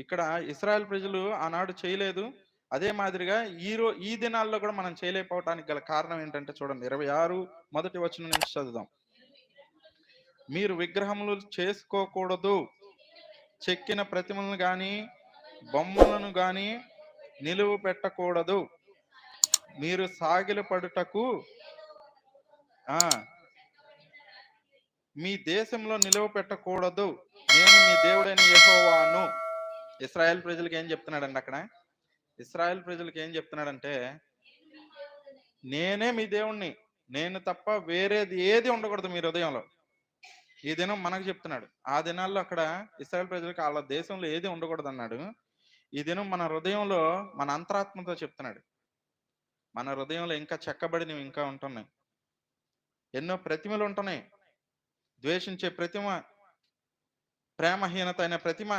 ఇక్కడ ఇశ్రాయేల్ ప్రజలు ఆనాడు చేయలేదు. అదే మాదిరిగా ఈ దినాల్లో కూడా మనం చేయలేకపోవటానికి గల కారణం ఏంటంటే చూడండి, 26 మొదటి వచనం నుంచి చదువుదాం. మీరు విగ్రహములు చేసుకోకూడదు, చెక్కిన ప్రతిమలను గాని బొమ్మలను గాని నిలువ పెట్టకూడదు, మీరు సాగిల పడుటకు ఆ మీ దేశంలో నిలువ పెట్టకూడదు, నేను మీ దేవుడైన యెహోవాను. ఇశ్రాయేల్ ప్రజలకు ఏం చెప్తున్నాడండి అక్కడ? ఇశ్రాయేల్ ప్రజలకు ఏం చెప్తున్నాడంటే, నేనే మీ దేవుణ్ణి, నేను తప్ప వేరేది ఏది ఉండకూడదు మీ హృదయంలో. ఈ దినం మనకు చెప్తున్నాడు. ఆ దినాల్లో అక్కడ ఇశ్రాయేల్ ప్రజలకు వాళ్ళ దేశంలో ఏది ఉండకూడదు అన్నాడు. ఈ దినం మన హృదయంలో మన అంతరాత్మతో చెప్తున్నాడు. మన హృదయంలో ఇంకా చెక్కబడినవి ఇంకా ఉంటున్నాయి. ఎన్నో ప్రతిమలు ఉంటున్నాయి. ద్వేషించే ప్రతిమ, ప్రేమహీనత అయిన ప్రతిమ,